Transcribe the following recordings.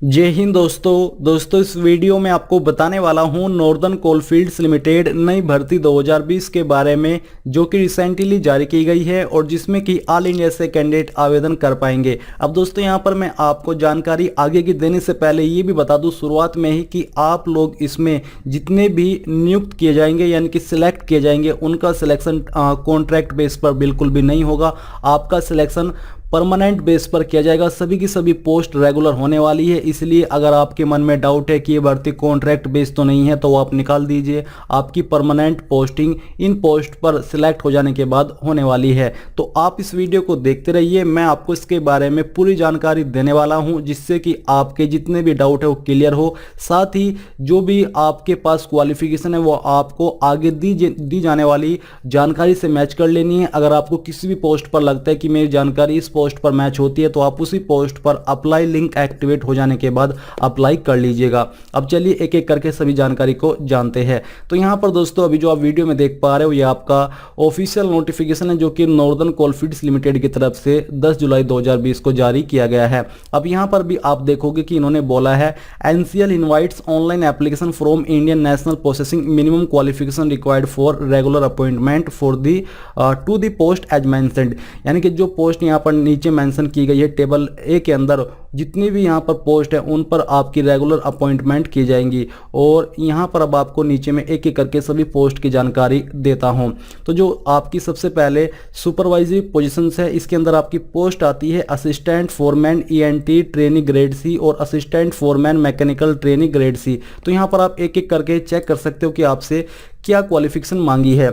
जय हिंद दोस्तों इस वीडियो में आपको बताने वाला हूं नॉर्दर्न कोलफील्ड्स लिमिटेड नई भर्ती 2020 के बारे में, जो कि रिसेंटली जारी की गई है और जिसमें कि ऑल इंडिया से कैंडिडेट आवेदन कर पाएंगे। अब दोस्तों यहां पर मैं आपको जानकारी आगे की देने से पहले ये भी बता दूं शुरुआत में ही कि आप लोग इसमें जितने भी नियुक्त किए जाएंगे यानी कि सिलेक्ट किए जाएंगे उनका सिलेक्शन कॉन्ट्रैक्ट बेस पर बिल्कुल भी नहीं होगा। आपका सिलेक्शन परमानेंट बेस पर किया जाएगा। सभी की सभी पोस्ट रेगुलर होने वाली है, इसलिए अगर आपके मन में डाउट है कि ये भर्ती कॉन्ट्रैक्ट बेस तो नहीं है तो वो आप निकाल दीजिए। आपकी परमानेंट पोस्टिंग इन पोस्ट पर सिलेक्ट हो जाने के बाद होने वाली है। तो आप इस वीडियो को देखते रहिए, मैं आपको इसके बारे में पूरी जानकारी देने वाला हूं, जिससे कि आपके जितने भी डाउट है वो क्लियर हो। साथ ही जो भी आपके पास क्वालिफिकेशन है वो आपको आगे दी जाने वाली जानकारी से मैच कर लेनी है। अगर आपको किसी भी पोस्ट पर लगता है कि मेरी जानकारी इस पोस्ट पर मैच होती है तो आप उसी पोस्ट पर अप्लाई लिंक एक्टिवेट हो जाने के बाद अप्लाई कर लीजिएगा। अब चलिए एक एक करके सभी जानकारी को जानते हैं। तो यहां पर दोस्तों अभी जो आप वीडियो में देख पा रहे हो ये आपका ऑफिशियल नोटिफिकेशन है, जो कि नॉर्दर्न कोलफील्ड्स लिमिटेड की तरफ से 10 जुलाई 2020 को जारी किया गया है। अब यहां पर भी आप देखोगे कि इन्होंने बोला है NCL invites online application from Indian national processing minimum qualification required for regular appointment for the to the post as mentioned. यानी कि जो पोस्ट यहां पर नीचे मेंशन की गई है टेबल ए के अंदर, जितनी भी यहां पर पोस्ट है उन पर आपकी रेगुलर अपॉइंटमेंट की जाएंगी। और यहां पर अब आपको नीचे में एक एक करके सभी पोस्ट की जानकारी देता हूं। तो जो आपकी सबसे पहले सुपरवाइजरी पोजीशंस है, इसके अंदर आपकी पोस्ट आती है assistant foreman ENT training grade C और assistant foreman mechanical training grade C. तो यहां पर आप एक एक करके चेक कर सकते हो कि आपसे क्या क्वालिफिकेशन मांगी है।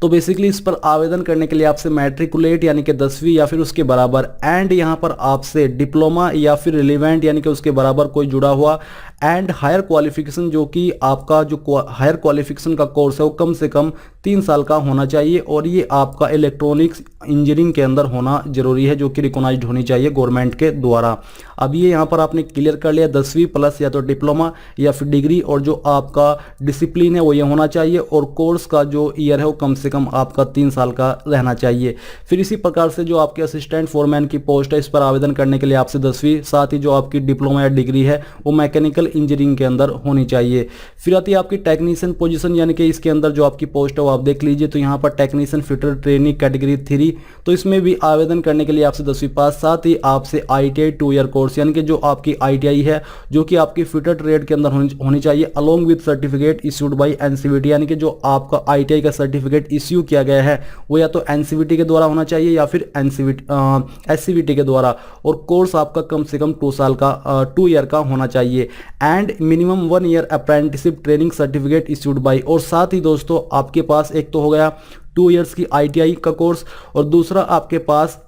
तो बेसिकली इस पर आवेदन करने के लिए आपसे मैट्रिकुलेट यानी कि 10वीं या फिर उसके बराबर, एंड यहां पर आपसे डिप्लोमा या फिर रिलेवेंट यानी कि उसके बराबर कोई जुड़ा हुआ, एंड हायर क्वालिफिकेशन जो कि आपका जो हायर क्वालिफिकेशन का कोर्स है वो कम से कम 3 साल का होना चाहिए और ये आपका इलेक्ट्रॉनिक्स इंजीनियरिंग के अंदर होना जरूरी है, जो कि रिकॉग्नाइज्ड होनी चाहिए गवर्नमेंट के द्वारा। अब ये यहाँ पर आपने क्लियर कर लिया 10वीं प्लस या तो डिप्लोमा या फिर डिग्री, और जो आपका डिसिप्लिन है वो ये होना चाहिए और कोर्स का जो ईयर है वो कम से कम आपका 3 साल का रहना चाहिए। फिर इसी प्रकार से जो आपके असिस्टेंट फोरमैन की पोस्ट है इस पर आवेदन करने के लिए आपसे 10वीं, साथ ही जो आपकी डिप्लोमा या डिग्री है वो मैकेनिकल इंजीनियरिंग के अंदर होनी चाहिए। फिर आती है आपकी टेक्नीशियन पोजीशन, यानी कि इसके अंदर जो आपकी पोस्ट है वो आप देख लीजिए। तो यहाँ पर टेक्नीशियन फिटर ट्रेनिंग कैटेगरी 3, तो इसमें भी आवेदन करने के लिए आपसे 10वीं पास, साथ ही आपसे ITI 2 ईयर कोर्स यानी कि जो आपकी ITI है जो कि आपकी फिटर ट्रेड के अंदर होनी चाहिए, along with certificate issued by NCVT। यानी कि जो आपका ITI का सर्टिफिकेट इश्यू किया गया है वो या तो NCVT के द्वारा होना चाहिए या फिर SCVT के द्वारा, और कोर्स आपका कम से कम 2 साल का 2 ईयर का होना चाहिए, and minimum 1 year apprenticeship training certificate issued by. और साथ ही दोस्तों आपके पास एक तो हो गया 2 इयर्स की ITI का कोर्स और दूसरा आपके पास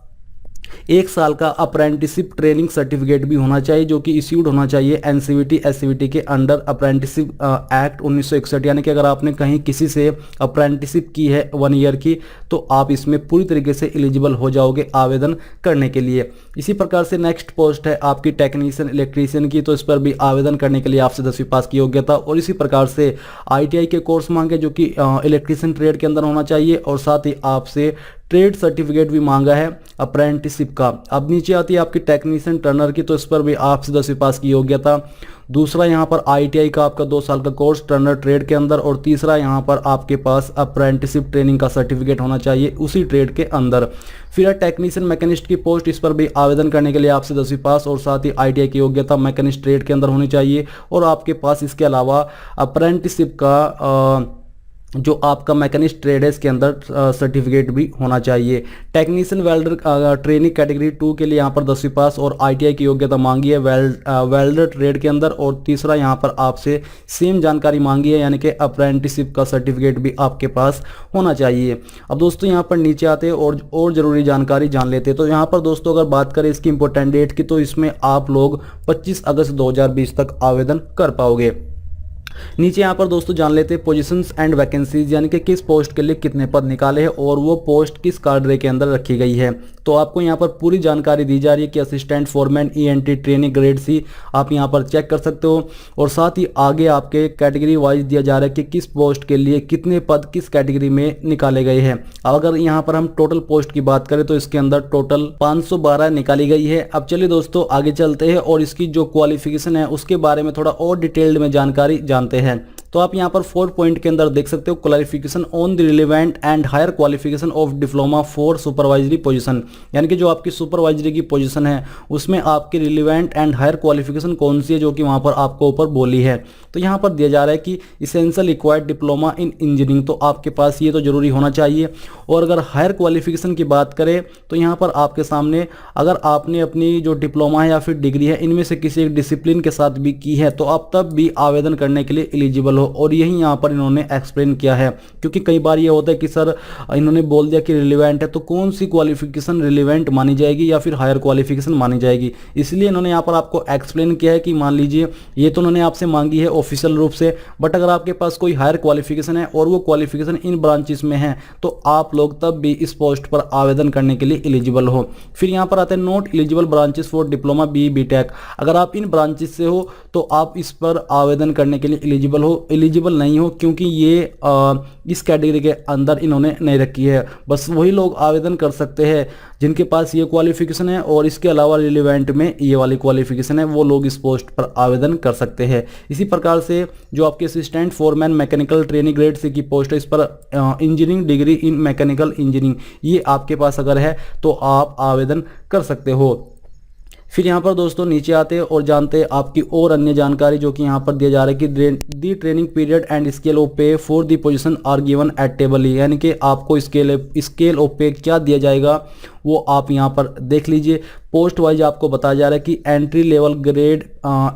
1 साल का अप्रेंटिसशिप ट्रेनिंग सर्टिफिकेट भी होना चाहिए, जो कि इश्यूड होना चाहिए NCVT SCVT के अंडर अप्रेंटिसशिप एक्ट 1961। यानी कि अगर आपने कहीं किसी से अप्रेंटिसशिप की है 1 ईयर की तो आप इसमें पूरी तरीके से एलिजिबल हो जाओगे आवेदन करने के लिए। इसी प्रकार से नेक्स्ट पोस्ट है आपकी टेक्नीशियन इलेक्ट्रीशियन की, तो इस पर भी आवेदन करने के लिए आपसे 10वीं पास की योग्यता और इसी प्रकार से ITI के कोर्स मांगे जो कि इलेक्ट्रीशियन ट्रेड के अंदर होना चाहिए, और साथ ही आपसे ट्रेड सर्टिफिकेट भी मांगा है अप्रेंटिसशिप का। अब नीचे आती है आपकी टेक्नीशियन टर्नर की, तो इस पर भी आपसे 10वीं पास की योग्यता। दूसरा यहाँ पर ITI का आपका 2 साल का कोर्स टर्नर ट्रेड के अंदर, और तीसरा यहाँ पर आपके पास अप्रेंटिसशिप ट्रेनिंग का सर्टिफिकेट होना चाहिए उसी ट्रेड के अंदर। फिर टेक्नीशियन मैकेनिस्ट की पोस्ट, इस पर भी आवेदन करने के लिए आपसे 10वीं पास और साथ ही ITI की योग्यता मैकेनिस्ट ट्रेड के अंदर होनी चाहिए, और आपके पास इसके अलावा अप्रेंटिसशिप का जो आपका मैकेनिस्ट ट्रेड है इसके अंदर सर्टिफिकेट भी होना चाहिए। टेक्नीशियन वेल्डर ट्रेनिंग कैटेगरी 2 के लिए यहाँ पर 10वीं पास और ITI की योग्यता मांगी है वेल्डर ट्रेड के अंदर, और तीसरा यहाँ पर आपसे सेम जानकारी मांगी है यानी कि अप्रेंटिसशिप का सर्टिफिकेट भी आपके पास होना चाहिए। अब दोस्तों यहाँ पर नीचे आते हैं और ज़रूरी जानकारी जान लेते हैं। तो यहाँ पर दोस्तों अगर बात करें इसकी इंपॉर्टेंट डेट की, तो इसमें आप लोग 25 अगस्त 2020 तक आवेदन कर पाओगे। नीचे यहाँ पर दोस्तों जान लेते हैं पोजीशंस एंड वैकेंसीज, यानी कि किस पोस्ट के लिए कितने पद निकाले हैं और वो पोस्ट किस कैडरे के अंदर रखी गई है। तो आपको यहाँ पर पूरी जानकारी दी जा रही है कि assistant foreman ENT training grade C आप यहाँ पर चेक कर सकते हो। और साथ ही आगे आपके कैटेगरी वाइज दिया जा रहा है कि किस पोस्ट के लिए कितने पद किस कैटेगरी में निकाले गए हैं। अगर यहाँ पर हम टोटल पोस्ट की बात करें तो इसके अंदर टोटल 512 निकाली गई है। अब चलिए दोस्तों आगे चलते हैं और इसकी जो क्वालिफिकेशन है उसके बारे में थोड़ा और डिटेल्ड में जानकारी जानते हैं। तो आप यहाँ पर 4 पॉइंट के अंदर देख सकते हो qualification on the relevant and higher qualification of diploma for supervisory position, यानी कि जो आपकी सुपरवाइजरी की पोजीशन है उसमें आपकी रिलेवेंट एंड हायर क्वालिफिकेशन कौन सी है जो कि वहाँ पर आपको ऊपर बोली है। तो यहाँ पर दिया जा रहा है कि essential required diploma in engineering, तो आपके पास ये तो जरूरी होना चाहिए। और अगर हायर क्वालिफिकेशन की बात करें तो यहाँ पर आपके सामने अगर आपने अपनी जो डिप्लोमा है या फिर डिग्री है इनमें से किसी एक डिसिप्लिन के साथ भी की है तो आप तब भी आवेदन करने के लिए एलिजिबल। और यही यहाँ पर इन्होंने एक्सप्लेन किया है, क्योंकि कई बार ये होता है कि सर इन्होंने बोल दिया कि रिलेवेंट है, तो कौन सी क्वालिफिकेशन रिलेवेंट मानी जाएगी या फिर हायर क्वालिफिकेशन मानी जाएगी। इसलिए इन्होंने यहाँ पर आपको एक्सप्लेन किया है कि मान लीजिए ये तो उन्होंने आपसे मांगी है ऑफिशियल रूप से, बट अगर आपके पास कोई हायर क्वालिफिकेशन है और वो क्वालिफिकेशन इन ब्रांचेस में है तो आप लोग तब भी इस पोस्ट पर आवेदन करने के लिए एलिजिबल हो। फिर यहाँ पर आते हैं not eligible branches for diploma B.Tech, अगर आप इन ब्रांचेस से हो तो आप इस पर आवेदन करने के लिए एलिजिबल हो, एलिजिबल नहीं हो क्योंकि ये इस कैटेगरी के अंदर इन्होंने नहीं रखी है। बस वही लोग आवेदन कर सकते हैं जिनके पास ये क्वालिफिकेशन है और इसके अलावा रिलेवेंट में ये वाली क्वालिफिकेशन है, वो लोग इस पोस्ट पर आवेदन कर सकते हैं। इसी प्रकार से जो आपके assistant foreman mechanical training grade C की पोस्ट है इस पर engineering degree in mechanical engineering ये आपके पास अगर है तो आप आवेदन कर सकते हो। फिर यहाँ पर दोस्तों नीचे आते हैं और जानते हैं आपकी और अन्य जानकारी जो कि यहाँ पर दिया जा रहा है कि the training period and scale of pay for the position are given at table, यानी कि आपको स्केल ऑफ पे क्या दिया जाएगा वो आप यहाँ पर देख लीजिए। पोस्ट वाइज आपको बताया जा रहा है कि entry level grade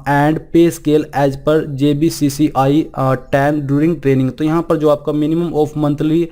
and pay scale as पर JBCCI 10 ड्यूरिंग ट्रेनिंग। तो यहाँ पर जो आपका minimum of monthly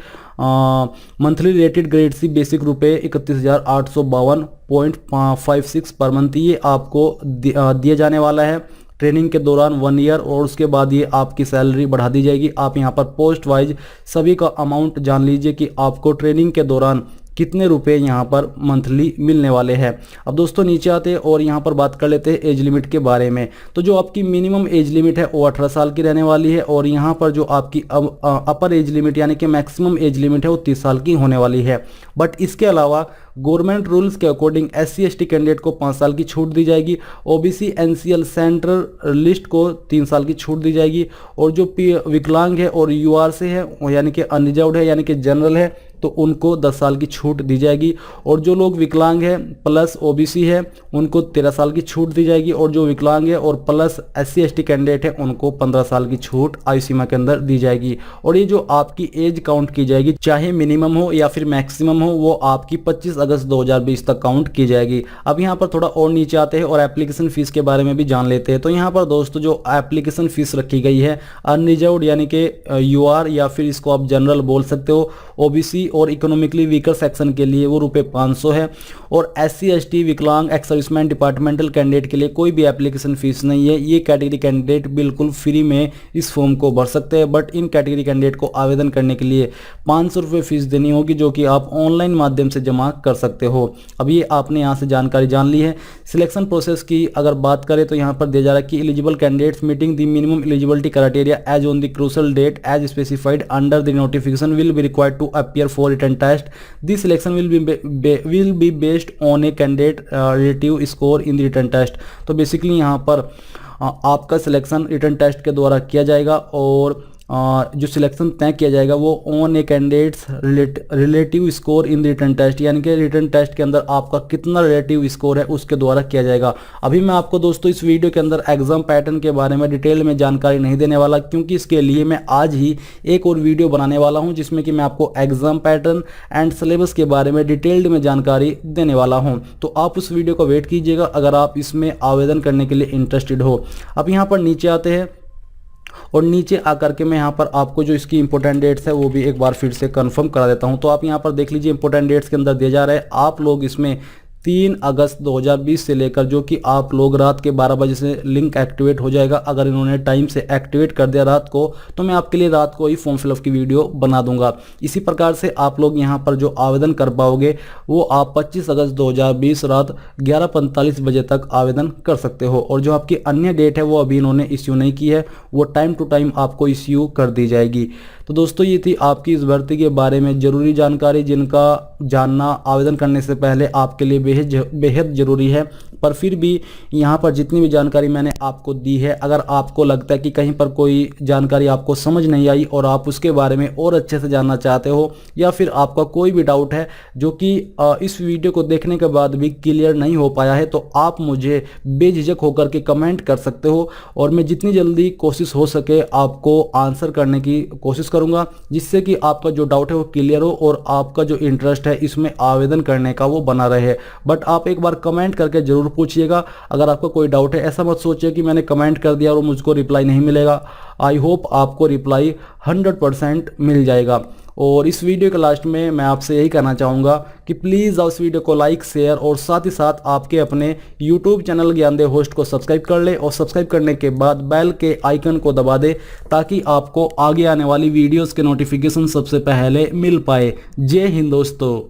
rated grade C basic रुपये 31,852.56 पर मंथ ये आपको दिया जाने वाला है ट्रेनिंग के दौरान 1 ईयर, और उसके बाद ये आपकी सैलरी बढ़ा दी जाएगी। आप यहाँ पर पोस्ट वाइज सभी का अमाउंट जान लीजिए कि आपको ट्रेनिंग के दौरान कितने रुपए यहाँ पर मंथली मिलने वाले हैं। अब दोस्तों नीचे आते हैं और यहाँ पर बात कर लेते हैं एज लिमिट के बारे में। तो जो आपकी मिनिमम एज लिमिट है वो 18 साल की रहने वाली है और यहाँ पर जो आपकी अपर एज लिमिट यानी कि मैक्सिमम एज लिमिट है वो 30 साल की होने वाली है। बट इसके अलावा गवर्नमेंट रूल्स के अकॉर्डिंग SC/ST कैंडिडेट को 5 साल की छूट दी जाएगी, OBC NCL सेंट्रल लिस्ट को 3 साल की छूट दी जाएगी, और जो विकलांग है और UR से है यानी कि अनरिजर्व्ड है यानी कि जनरल है तो उनको 10 साल की छूट दी जाएगी, और जो लोग विकलांग है प्लस OBC है उनको 13 साल की छूट दी जाएगी, और जो विकलांग है और प्लस SC/ST कैंडिडेट है उनको 15 साल की छूट आयु सीमा के अंदर दी जाएगी। और ये जो आपकी एज काउंट की जाएगी चाहे मिनिमम हो या फिर मैक्सिमम हो वो आपकी 25 अगस्त 2020 तक काउंट की जाएगी। अब यहाँ पर थोड़ा और नीचे आते हैं और एप्लीकेशन फीस के बारे में भी जान लेते हैं। तो यहाँ पर दोस्तों जो एप्लीकेशन फीस रखी गई है अनरिजर्व्ड यानी कि UR या फिर इसको आप जनरल बोल सकते हो, OBC और इकोनॉमिकली वीकर सेक्शन के लिए वो ₹500 है, और SC/ST विकलांग एक्स सर्विसमैन डिपार्टमेंटल कैंडिडेट के लिए कोई भी एप्लीकेशन फीस नहीं है। ये कैटेगरी कैंडिडेट बिल्कुल फ्री में इस फॉर्म को भर सकते हैं, बट इन कैटेगरी कैंडिडेट को आवेदन करने के लिए ₹500 फीस देनी होगी जो कि आप ऑनलाइन माध्यम से जमा कर सकते हो। अब ये आपने यहाँ से जानकारी जान ली है। सिलेक्शन प्रोसेस की अगर बात करें तो यहाँ पर दिया जा रहा है कि eligible candidates meeting the minimum eligibility criteria as on the crucial date as specified under the notification will be required to appear for written test. The selection will be based on a candidate relative score in the written test. तो basically यहाँ पर आपका selection written test के द्वारा किया जाएगा, और जो सिलेक्शन तय किया जाएगा वो on a candidate's relative score in the written test, यानी कि रिटन टेस्ट के अंदर आपका कितना रिलेटिव स्कोर है उसके द्वारा किया जाएगा। अभी मैं आपको दोस्तों इस वीडियो के अंदर एग्जाम पैटर्न के बारे में डिटेल में जानकारी नहीं देने वाला, क्योंकि इसके लिए मैं आज ही एक और वीडियो बनाने वाला हूं जिसमें कि मैं आपको एग्जाम पैटर्न एंड सिलेबस के बारे में डिटेल्ड में जानकारी देने वाला हूं। तो आप उस वीडियो को वेट कीजिएगा अगर आप इसमें आवेदन करने के लिए इंटरेस्टेड हो। अब यहाँ पर नीचे आते हैं और नीचे आकर के मैं यहाँ पर आपको जो इसकी इंपॉर्टेंट डेट्स है वो भी एक बार फिर से कंफर्म करा देता हूँ। तो आप यहाँ पर देख लीजिए इंपॉर्टेंट डेट्स के अंदर दिया जा रहा है आप लोग इसमें 3 अगस्त 2020 से लेकर, जो कि आप लोग रात के 12 बजे से लिंक एक्टिवेट हो जाएगा। अगर इन्होंने टाइम से एक्टिवेट कर दिया रात को, तो मैं आपके लिए रात को ही फॉर्म फिलअप की वीडियो बना दूंगा। इसी प्रकार से आप लोग यहाँ पर जो आवेदन कर पाओगे वो आप 25 अगस्त 2020 रात 11:45 बजे तक आवेदन कर सकते हो। और जो आपकी अन्य डेट है वो अभी इन्होंने इश्यू नहीं की है, वो टाइम टू टाइम आपको इश्यू कर दी जाएगी। तो दोस्तों ये थी आपकी इस भर्ती के बारे में जरूरी जानकारी, जिनका जानना आवेदन करने से पहले आपके लिए बेहद ज़रूरी है। पर फिर भी यहाँ पर जितनी भी जानकारी मैंने आपको दी है, अगर आपको लगता है कि कहीं पर कोई जानकारी आपको समझ नहीं आई और आप उसके बारे में और अच्छे से जानना चाहते हो, या फिर आपका कोई भी डाउट है जो कि इस वीडियो को देखने के बाद भी क्लियर नहीं हो पाया है, तो आप मुझे बेझिझक होकर के कमेंट कर सकते हो और मैं जितनी जल्दी कोशिश हो सके आपको आंसर करने की कोशिश करूंगा, जिससे कि आपका जो डाउट है वो क्लियर हो और आपका जो इंटरेस्ट है इसमें आवेदन करने का वो बना रहे। बट आप एक बार कमेंट करके जरूर पूछिएगा अगर आपका कोई डाउट है। ऐसा मत सोचिए कि मैंने कमेंट कर दिया और मुझको रिप्लाई नहीं मिलेगा। आई होप आपको रिप्लाई 100% मिल जाएगा। और इस वीडियो के लास्ट में मैं आपसे यही कहना चाहूँगा कि प्लीज़ आप इस वीडियो को लाइक, शेयर और साथ ही साथ आपके अपने यूट्यूब चैनल ज्ञानदेव होस्ट को सब्सक्राइब कर ले, और सब्सक्राइब करने के बाद बेल के आइकन को दबा दे ताकि आपको आगे आने वाली वीडियोस के नोटिफिकेशन सबसे पहले मिल पाए। जय हिंद दोस्तों।